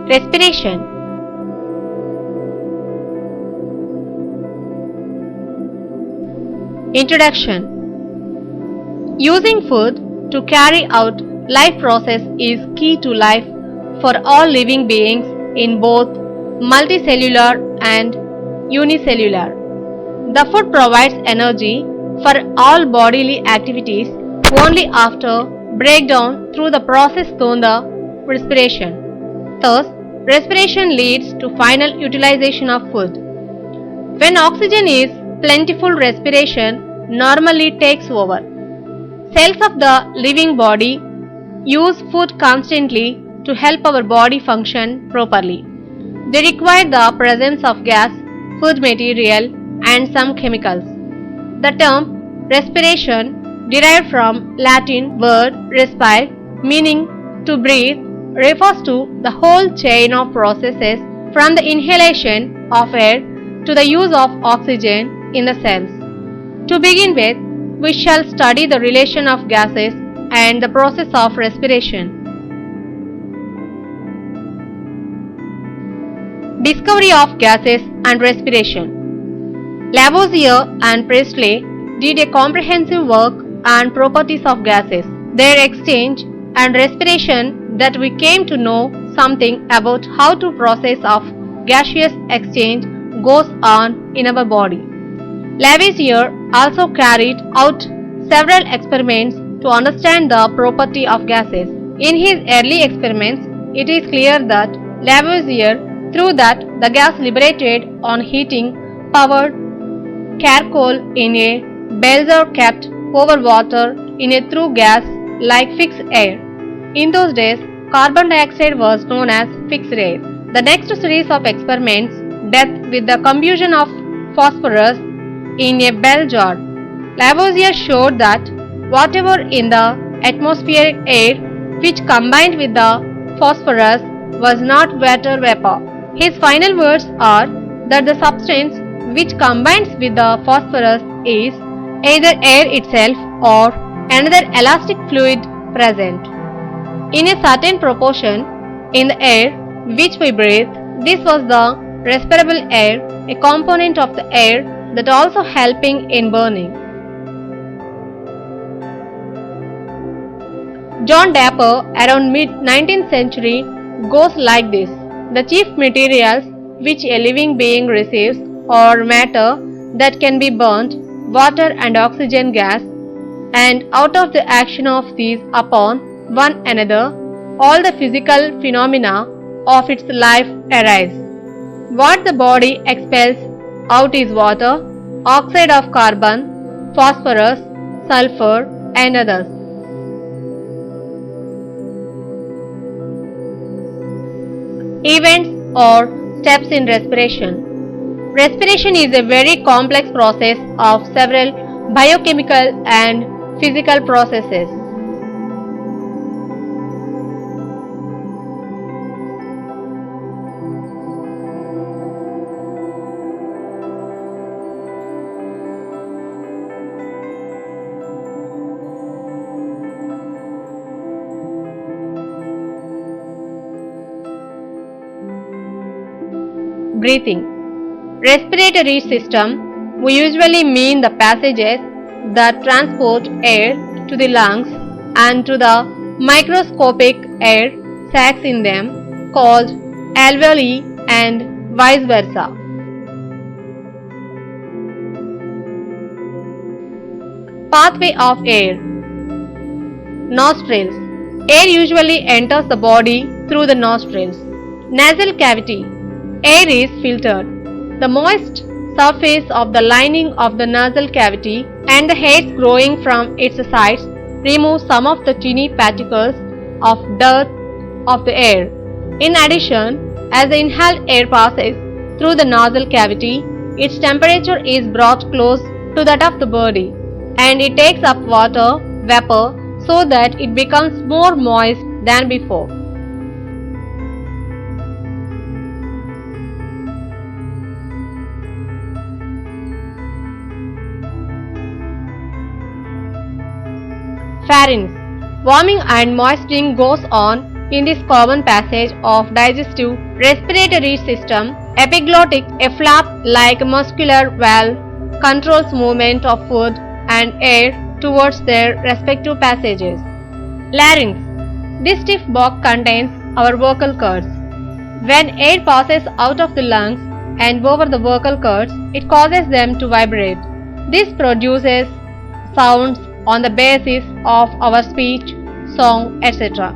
Respiration. Introduction. Using food to carry out life process is key to life for all living beings in both multicellular and unicellular. The food provides energy for all bodily activities only after breakdown through the process known the respiration. Thus, respiration leads to final utilization of food. When oxygen is plentiful, respiration normally takes over. Cells of the living body use food constantly to help our body function properly. They require the presence of gas, food material, and some chemicals. The term respiration, derived from Latin word respire, meaning to breathe, refers to the whole chain of processes from the inhalation of air to the use of oxygen in the cells. To begin with, we shall study the relation of gases and the process of respiration. Discovery of gases and respiration. Lavoisier and Priestley did a comprehensive work on properties of gases, their exchange and respiration, that we came to know something about how the process of gaseous exchange goes on in our body. Lavoisier also carried out several experiments to understand the property of gases. In his early experiments, it is clear that Lavoisier, through that the gas liberated on heating, powered charcoal in a belzer kept over water in a through gas like fixed air. In those days, carbon dioxide was known as fixed air. The next series of experiments dealt with the combustion of phosphorus in a bell jar. Lavoisier showed that whatever in the atmospheric air which combined with the phosphorus was not water vapor. His final words are that the substance which combines with the phosphorus is either air itself or another elastic fluid present in a certain proportion in the air which we breathe. This was the respirable air, a component of the air that also helping in burning. John Draper around mid-19th century goes like this: the chief materials which a living being receives are matter that can be burnt, water and oxygen gas, and out of the action of these upon one another, all the physical phenomena of its life arise. What the body expels out is water, oxide of carbon, phosphorus, sulfur, and others. Events or steps in respiration. Respiration is a very complex process of several biochemical and physical processes. Breathing. Respiratory system, we usually mean the passages that transport air to the lungs and to the microscopic air sacs in them called alveoli and vice versa. Pathway of air. Nostrils. Air usually enters the body through the nostrils. Nasal cavity. Air is filtered. The moist surface of the lining of the nasal cavity and the hairs growing from its sides remove some of the tiny particles of dirt of the air. In addition, as the inhaled air passes through the nasal cavity, its temperature is brought close to that of the body, and it takes up water vapor so that it becomes more moist than before. Pharynx. Warming and moistening goes on in this common passage of digestive respiratory system. Epiglottic, a flap-like muscular valve, controls movement of food and air towards their respective passages. Larynx. This stiff bulk contains our vocal cords. When air passes out of the lungs and over the vocal cords, it causes them to vibrate. This produces sounds on the basis of our speech, song, etc.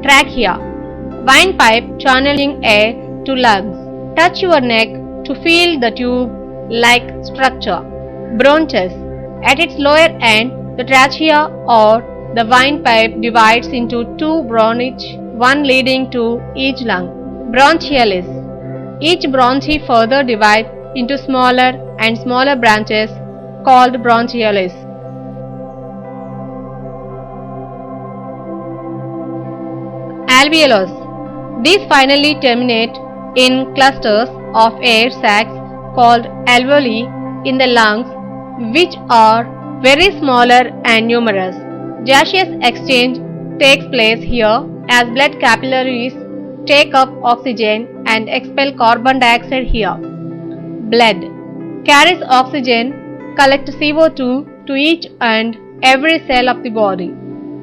Trachea. Windpipe channeling air to lungs. Touch your neck to feel the tube-like structure. Bronchus. At its lower end, the trachea or the windpipe divides into two bronchi, one leading to each lung. Bronchialis. Each bronchi further divides into smaller and smaller branches called bronchialis. Alveolus. These finally terminate in clusters of air sacs called alveoli in the lungs, which are very smaller and numerous. Gaseous exchange takes place here as blood capillaries take up oxygen and expel carbon dioxide here. Blood carries oxygen, collects CO2 to each and every cell of the body.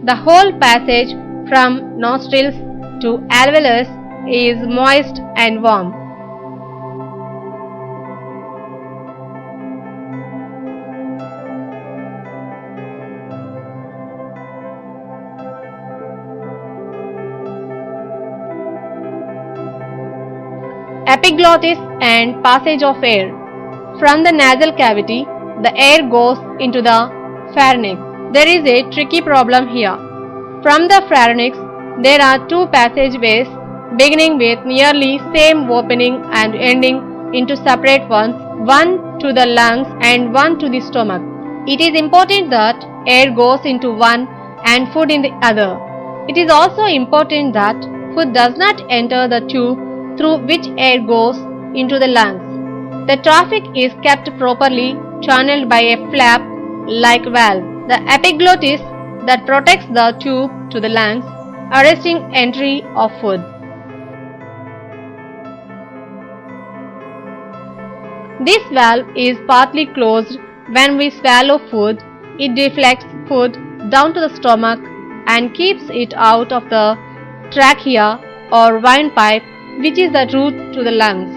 The whole passage from nostrils to alveolus is moist and warm. Epiglottis and passage of air. From the nasal cavity, the air goes into the pharynx. There is a tricky problem here. From the pharynx, there are two passageways beginning with nearly same opening and ending into separate ones, one to the lungs and one to the stomach. It is important that air goes into one and food in the other. It is also important that food does not enter the tube through which air goes into the lungs. The traffic is kept properly channeled by a flap-like valve, the epiglottis, that protects the tube to the lungs, arresting entry of food. This valve is partly closed when we swallow food. It deflects food down to the stomach and keeps it out of the trachea or windpipe, which is the route to the lungs.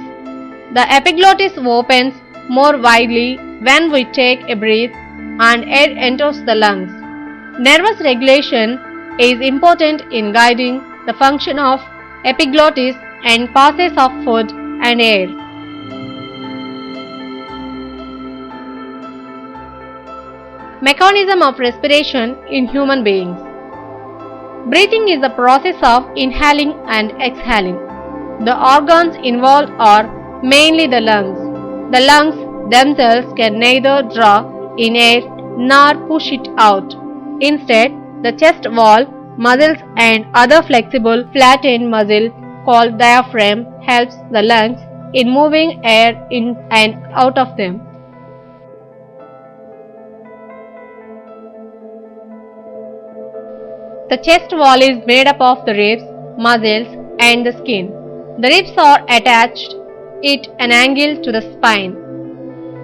The epiglottis opens more widely when we take a breath and air enters the lungs. Nervous regulation is important in guiding the function of epiglottis and passes of food and air. Mechanism of respiration in human beings. Breathing is the process of inhaling and exhaling. The organs involved are mainly the lungs. The lungs themselves can neither draw in air nor push it out. Instead, the chest wall, muscles and other flexible flat-end muscle called diaphragm helps the lungs in moving air in and out of them. The chest wall is made up of the ribs, muscles and the skin. The ribs are attached at an angle to the spine.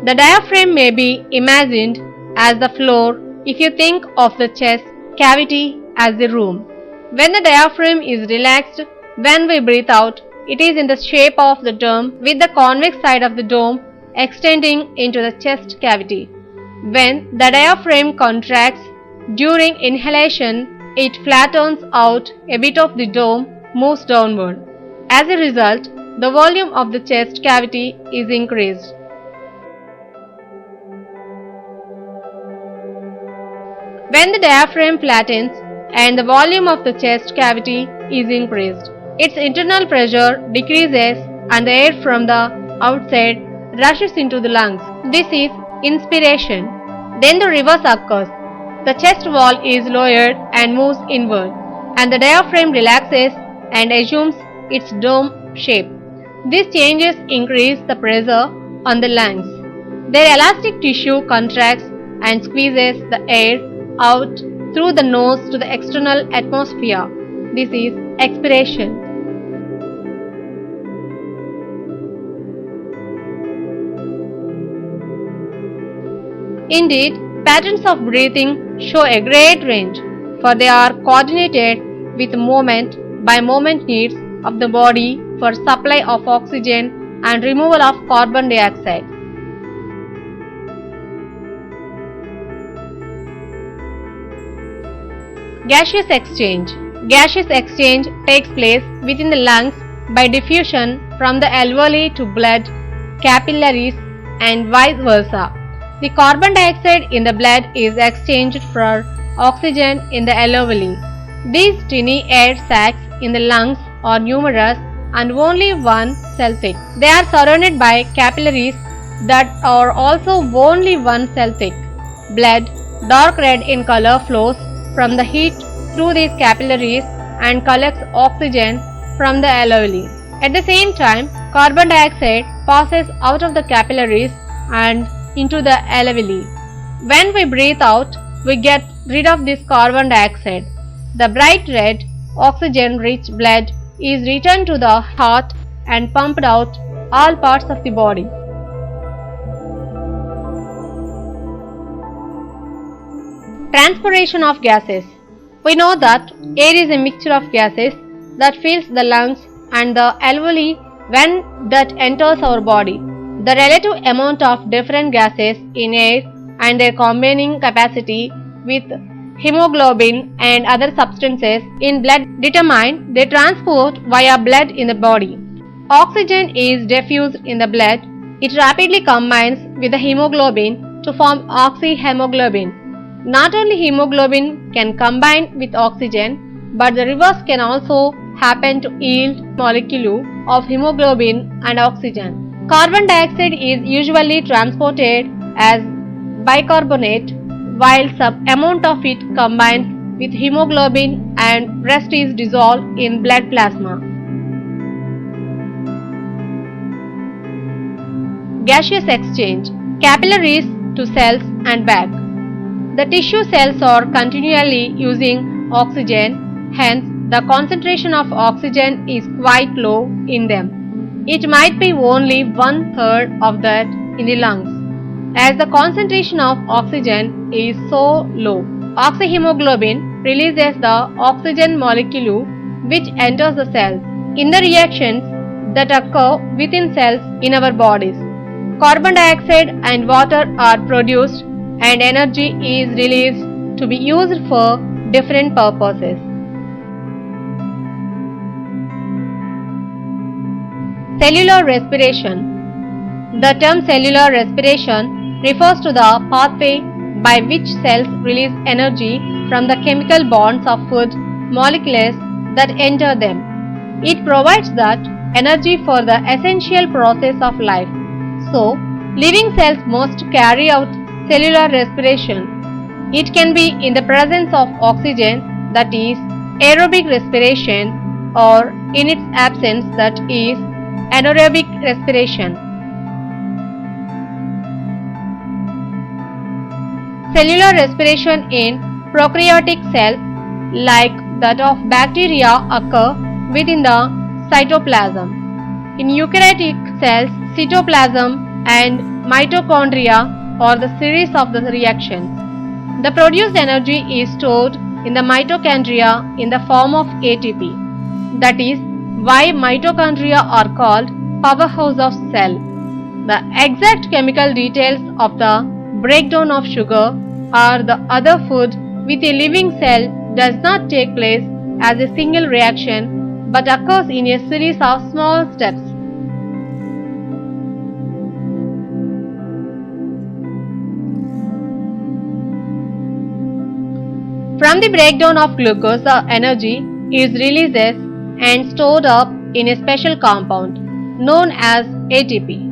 The diaphragm may be imagined as the floor if you think of the chest cavity as the room. When the diaphragm is relaxed, when we breathe out, it is in the shape of the dome with the convex side of the dome extending into the chest cavity. When the diaphragm contracts during inhalation, it flattens out a bit of the dome, moves downward. As a result, the volume of the chest cavity is increased. When the diaphragm flattens and the volume of the chest cavity is increased, its internal pressure decreases and the air from the outside rushes into the lungs. This is inspiration. Then the reverse occurs. The chest wall is lowered and moves inward, and the diaphragm relaxes and assumes its dome shape. These changes increase the pressure on the lungs. Their elastic tissue contracts and squeezes the air out through the nose to the external atmosphere. This is expiration. Indeed, patterns of breathing show a great range, for they are coordinated with moment-by-moment needs of the body for supply of oxygen and removal of carbon dioxide. Gaseous exchange. Gaseous exchange takes place within the lungs by diffusion from the alveoli to blood, capillaries, and vice versa. The carbon dioxide in the blood is exchanged for oxygen in the alveoli. These tiny air sacs in the lungs are numerous and only one cell thick. They are surrounded by capillaries that are also only one cell thick. Blood, dark red in color, flows from the heat through these capillaries and collects oxygen from the alveoli. At the same time, carbon dioxide passes out of the capillaries and into the alveoli. When we breathe out, we get rid of this carbon dioxide. The bright red, oxygen-rich blood is returned to the heart and pumped out all parts of the body. Transpiration of gases. We know that air is a mixture of gases that fills the lungs and the alveoli when that enters our body. The relative amount of different gases in air and their combining capacity with hemoglobin and other substances in blood determine their transport via blood in the body. Oxygen is diffused in the blood. It rapidly combines with the hemoglobin to form oxyhemoglobin. Not only hemoglobin can combine with oxygen, but the reverse can also happen to yield molecule of hemoglobin and oxygen. Carbon dioxide is usually transported as bicarbonate, while some amount of it combines with hemoglobin and rest is dissolved in blood plasma. Gaseous exchange. Capillaries to cells and back. The tissue cells are continually using oxygen, hence the concentration of oxygen is quite low in them. It might be only 1/3 of that in the lungs. As the concentration of oxygen is so low, oxyhemoglobin releases the oxygen molecule which enters the cells. In the reactions that occur within cells in our bodies, carbon dioxide and water are produced and energy is released to be used for different purposes. Cellular respiration. The term cellular respiration refers to the pathway by which cells release energy from the chemical bonds of food molecules that enter them. It provides that energy for the essential process of life. So, living cells must carry out cellular respiration. It can be in the presence of oxygen, that is aerobic respiration, or in its absence, that is anaerobic respiration. Cellular respiration in prokaryotic cells like that of bacteria occur within the cytoplasm. In eukaryotic cells, cytoplasm and mitochondria are the series of the reactions. The produced energy is stored in the mitochondria in the form of ATP. That is why mitochondria are called powerhouse of cell. The exact chemical details of the breakdown of sugar or the other food with a living cell does not take place as a single reaction but occurs in a series of small steps. From the breakdown of glucose, the energy is released and stored up in a special compound known as ATP.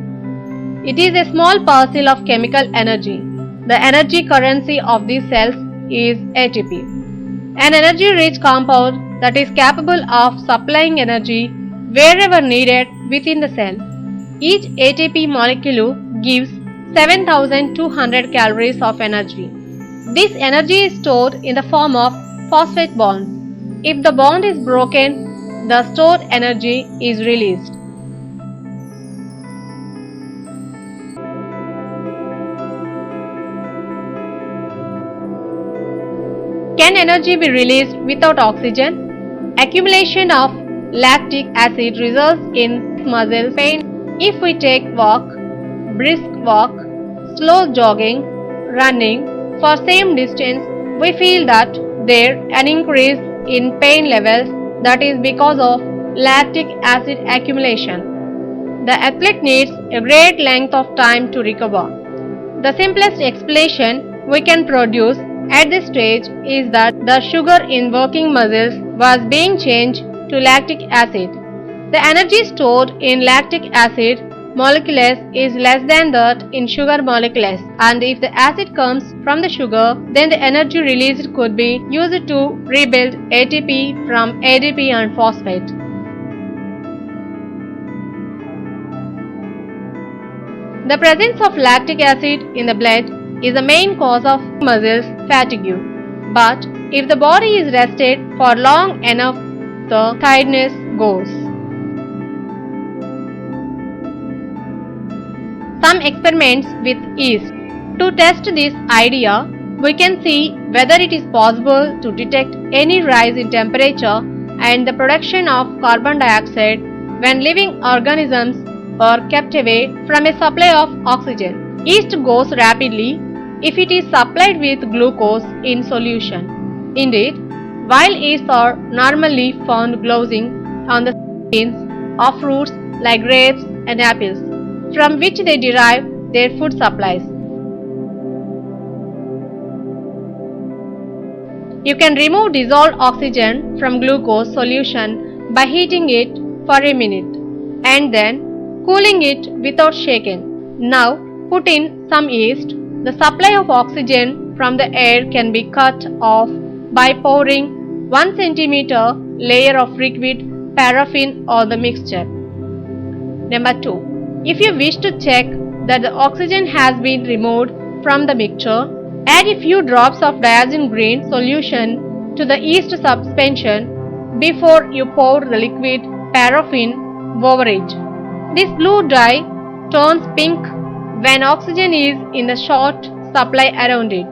It is a small parcel of chemical energy. The energy currency of these cells is ATP, an energy-rich compound that is capable of supplying energy wherever needed within the cell. Each ATP molecule gives 7,200 calories of energy. This energy is stored in the form of phosphate bonds. If the bond is broken, the stored energy is released. Can energy be released without oxygen? Accumulation of lactic acid results in muscle pain. If we take walk, brisk walk, slow jogging, running for same distance, we feel that there an increase in pain levels, that is because of lactic acid accumulation. The athlete needs a great length of time to recover. The simplest explanation we can produce at this stage is that the sugar in working muscles was being changed to lactic acid. The energy stored in lactic acid molecules is less than that in sugar molecules, and if the acid comes from the sugar, then the energy released could be used to rebuild ATP from ADP and phosphate. The presence of lactic acid in the blood is the main cause of muscle fatigue. But if the body is rested for long enough, the tiredness goes. Some experiments with yeast. To test this idea, we can see whether it is possible to detect any rise in temperature and the production of carbon dioxide when living organisms are kept away from a supply of oxygen. Yeast grows rapidly if it is supplied with glucose in solution. Indeed, while yeasts are normally found growing on the skins of fruits like grapes and apples, from which they derive their food supplies. You can remove dissolved oxygen from glucose solution by heating it for a minute and then cooling it without shaking. Now put in some yeast. The supply of oxygen from the air can be cut off by pouring 1 cm layer of liquid paraffin on the mixture. Number 2. If you wish to check that the oxygen has been removed from the mixture, add a few drops of diazine green solution to the yeast suspension before you pour the liquid paraffin over it. This blue dye turns pink when oxygen is in the short supply around it.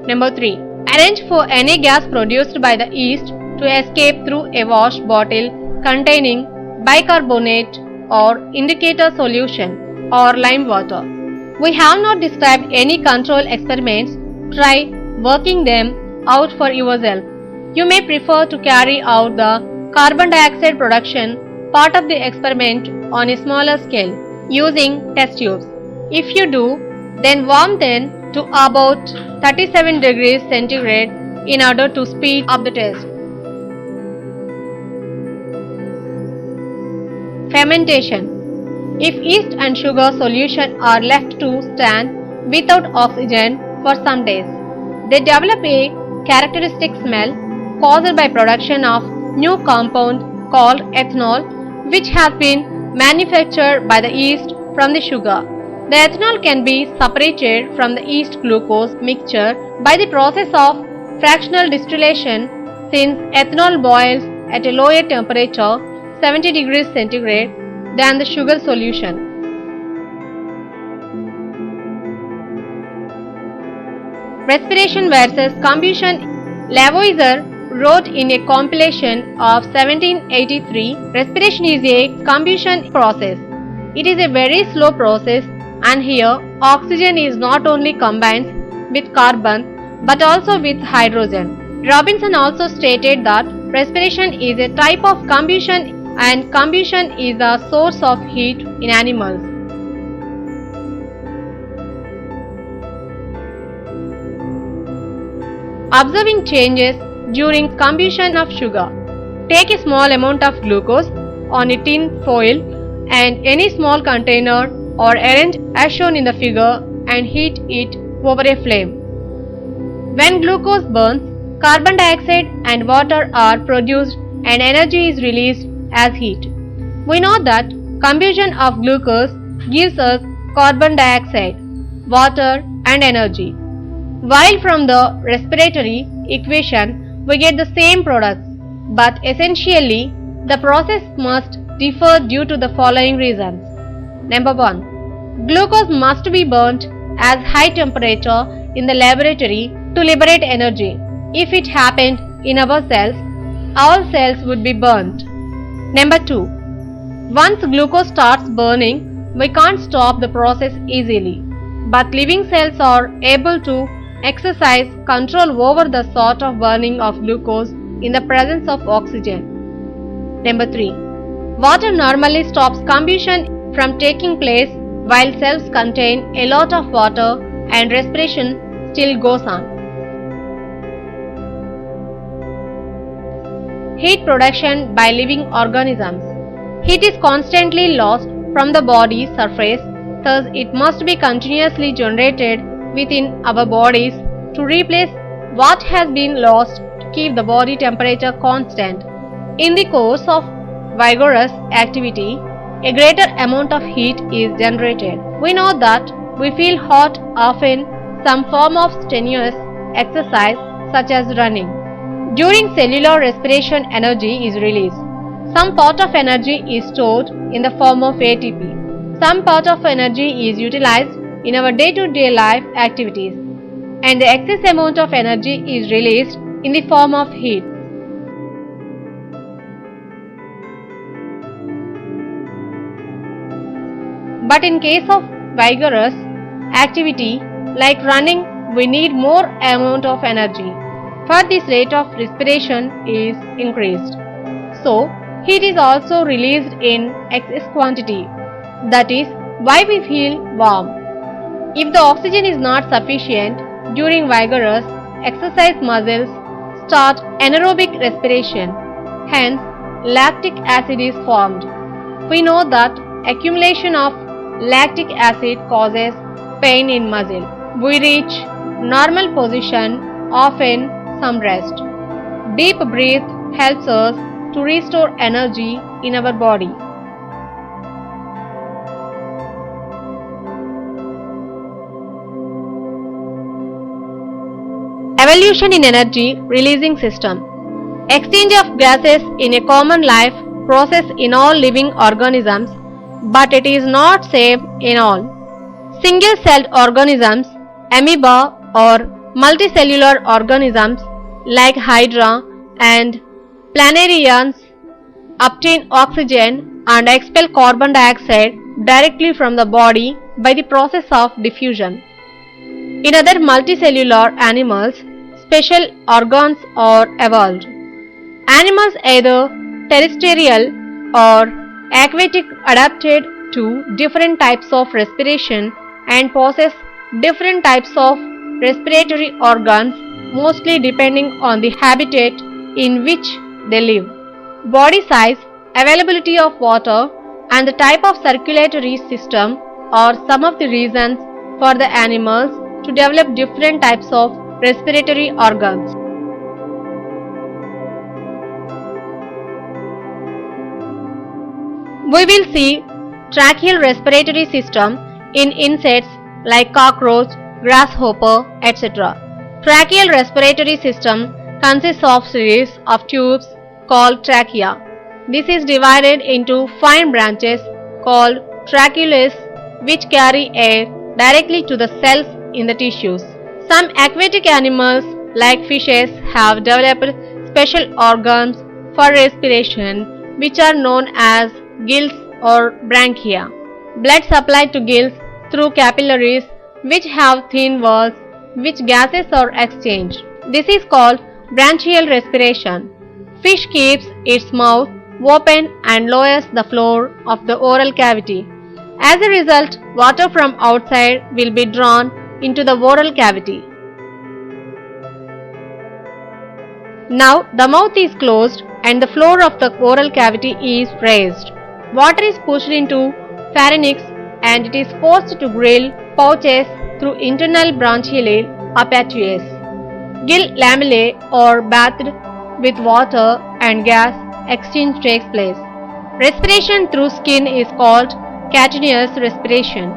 Number 3. Arrange for any gas produced by the yeast to escape through a wash bottle containing bicarbonate or indicator solution or lime water. We have not described any control experiments. Try working them out for yourself. You may prefer to carry out the carbon dioxide production part of the experiment on a smaller scale using test tubes. If you do, then warm them to about 37 degrees centigrade in order to speed up the test. Fermentation. If yeast and sugar solution are left to stand without oxygen for some days, they develop a characteristic smell caused by production of new compound called ethanol, which has been manufactured by the yeast from the sugar. The ethanol can be separated from the yeast glucose mixture by the process of fractional distillation, since ethanol boils at a lower temperature, 70 degrees centigrade, than the sugar solution. Respiration versus combustion. Lavoisier wrote in a compilation of 1783, respiration is a combustion process. It is a very slow process, and here oxygen is not only combined with carbon but also with hydrogen. Robinson also stated that respiration is a type of combustion and combustion is the source of heat in animals. Observing changes during combustion of sugar. Take a small amount of glucose on a tin foil and any small container or arrange as shown in the figure and heat it over a flame. When glucose burns, carbon dioxide and water are produced and energy is released as heat. We know that combustion of glucose gives us carbon dioxide, water and energy, while from the respiratory equation we get the same products, but essentially the process must differ due to the following reasons. Number 1. Glucose must be burnt at high temperature in the laboratory to liberate energy. If it happened in our cells, all cells would be burnt. Number 2. Once glucose starts burning, we can't stop the process easily, but living cells are able to exercise control over the sort of burning of glucose in the presence of oxygen. Number 3. Water normally stops combustion from taking place while cells contain a lot of water and respiration still goes on. Heat production by living organisms. Heat is constantly lost from the body's surface, thus it must be continuously generated within our bodies to replace what has been lost to keep the body temperature constant. In the course of vigorous activity, a greater amount of heat is generated. We know that we feel hot often some form of strenuous exercise such as running. During cellular respiration, energy is released. Some part of energy is stored in the form of ATP. Some part of energy is utilized in our day-to-day life activities, and the excess amount of energy is released in the form of heat. But in case of vigorous activity like running, we need more amount of energy, for this rate of respiration is increased. So, heat is also released in excess quantity. That is why we feel warm. If the oxygen is not sufficient during vigorous exercise, muscles start anaerobic respiration. Hence, lactic acid is formed. We know that accumulation of lactic acid causes pain in muscle. We reach normal position, often some rest. Deep breath helps us to restore energy in our body. Evolution in energy releasing system. Exchange of gases in a common life process in all living organisms, but it is not same in all. Single-celled organisms, amoeba or multicellular organisms like hydra and planarians obtain oxygen and expel carbon dioxide directly from the body by the process of diffusion. In other multicellular animals, special organs are evolved. Animals either terrestrial or aquatic adapted to different types of respiration and possess different types of respiratory organs, mostly depending on the habitat in which they live. Body size, availability of water, and the type of circulatory system are some of the reasons for the animals to develop different types of respiratory organs. We will see tracheal respiratory system in insects like cockroach, grasshopper, etc. Tracheal respiratory system consists of series of tubes called trachea. This is divided into fine branches called tracheoles which carry air directly to the cells in the tissues. Some aquatic animals like fishes have developed special organs for respiration which are known as gills or branchia. Blood supplied to gills through capillaries which have thin walls which gases are exchanged. This is called branchial respiration. Fish keeps its mouth open and lowers the floor of the oral cavity. As a result, water from outside will be drawn into the oral cavity. Now the mouth is closed and the floor of the oral cavity is raised. Water is pushed into pharynx and it is forced to grill pouches through internal branchial apparatus. Gill lamellae are bathed with water and gas exchange takes place. Respiration through skin is called cutaneous respiration.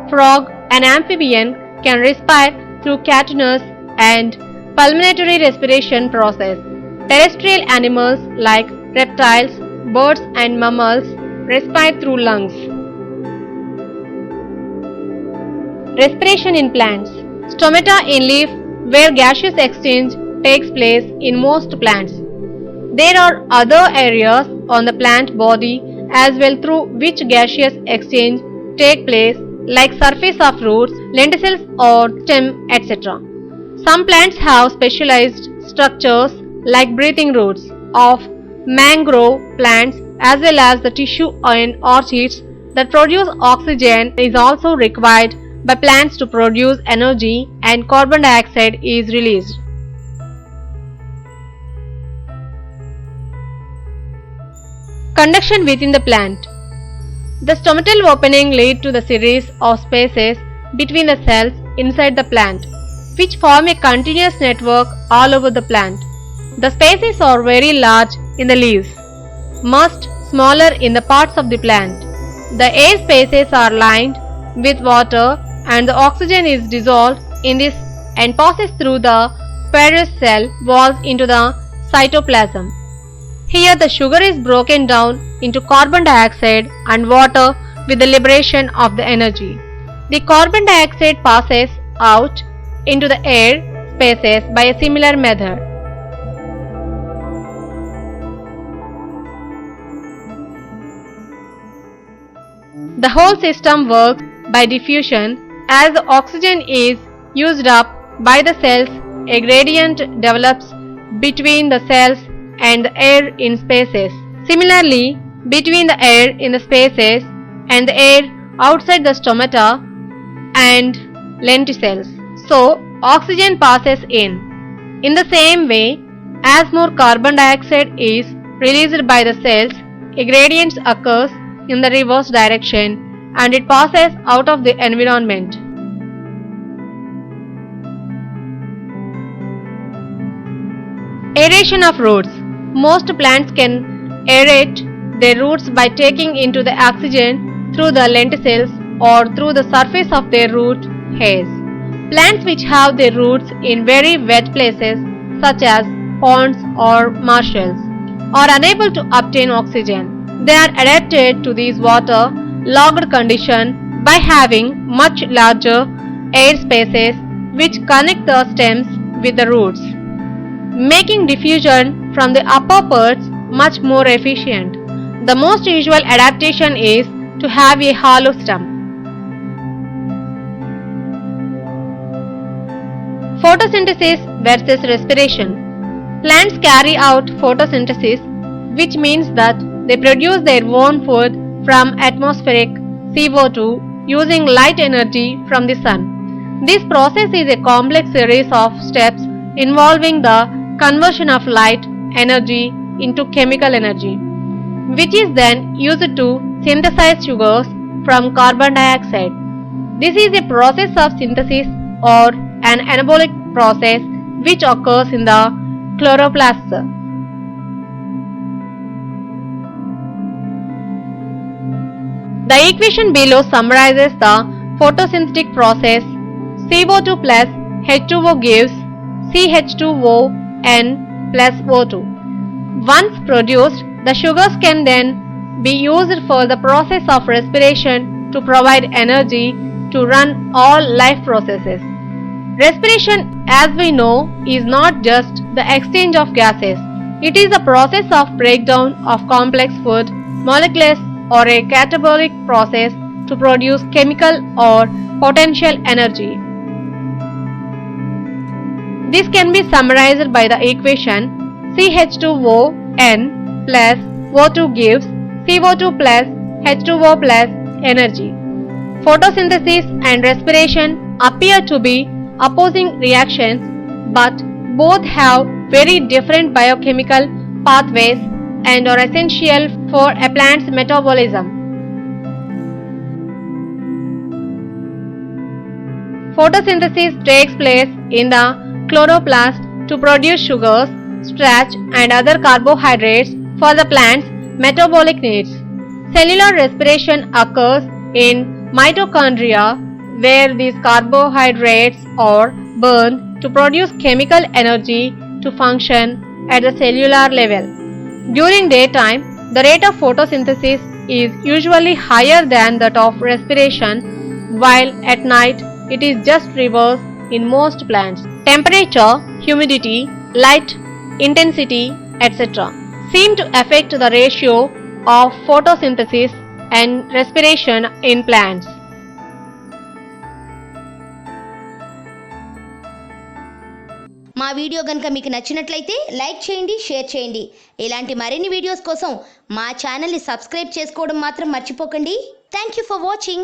Frog, an amphibian, can respire through cutaneous and pulmonary respiration process. Terrestrial animals like reptiles, birds and mammals respire through lungs. Respiration in plants. Stomata in leaf where gaseous exchange takes place in most plants. There are other areas on the plant body as well through which gaseous exchange take place like surface of roots, lenticels or stem, etc. Some plants have specialized structures like breathing roots of mangrove plants as well as the tissue in orchids that produce oxygen is also required by plants to produce energy and carbon dioxide is released. Conduction within the plant. The stomatal opening leads to the series of spaces between the cells inside the plant, which form a continuous network all over the plant. The spaces are very large in the leaves, much smaller in the parts of the plant. The air spaces are lined with water and the oxygen is dissolved in this and passes through the Pare's cell walls into the cytoplasm. Here the sugar is broken down into carbon dioxide and water with the liberation of the energy. The carbon dioxide passes out into the air spaces by a similar method. The whole system works by diffusion. As the oxygen is used up by the cells, a gradient develops between the cells and the air in spaces. Similarly, between the air in the spaces and the air outside the stomata and lenticels. So, oxygen passes in. In the same way, as more carbon dioxide is released by the cells, a gradient occurs in the reverse direction and it passes out of the environment. Aeration of roots. Most plants can aerate their roots by taking into the oxygen through the lenticels or through the surface of their root hairs. Plants which have their roots in very wet places such as ponds or marshes are unable to obtain oxygen. They are adapted to these water-logged condition by having much larger air spaces which connect the stems with the roots, making diffusion from the upper parts much more efficient. The most usual adaptation is to have a hollow stem. Photosynthesis versus respiration. Plants carry out photosynthesis, which means that they produce their own food from atmospheric CO2 using light energy from the sun. This process is a complex series of steps involving the conversion of light energy into chemical energy, which is then used to synthesize sugars from carbon dioxide. This is a process of synthesis or an anabolic process which occurs in the chloroplast. The equation below summarizes the photosynthetic process. CO2 plus H2O gives CH2ON plus O2. Once produced, the sugars can then be used for the process of respiration to provide energy to run all life processes. Respiration, as we know, is not just the exchange of gases. It is a process of breakdown of complex food molecules or a catabolic process to produce chemical or potential energy. This can be summarized by the equation CH2ON plus O2 gives CO2 plus H2O plus energy. Photosynthesis and respiration appear to be opposing reactions, but both have very different biochemical pathways and are essential for a plant's metabolism. Photosynthesis takes place in the chloroplast to produce sugars, starch and other carbohydrates for the plant's metabolic needs. Cellular respiration occurs in mitochondria, where these carbohydrates are burned to produce chemical energy to function at the cellular level. During daytime, the rate of photosynthesis is usually higher than that of respiration, while at night it is just reverse in most plants. Temperature, humidity, light intensity, etc. seem to affect the ratio of photosynthesis and respiration in plants. మా video కనుక మీకు నచ్చినట్లయితే like చేయండి, share చేయండి. ఇలాంటి మరిన్ని videos కోసం మా ఛానల్ని సబ్స్క్రైబ్ చేసుకోవడం మాత్రం మర్చిపోకండి. Thank you for watching.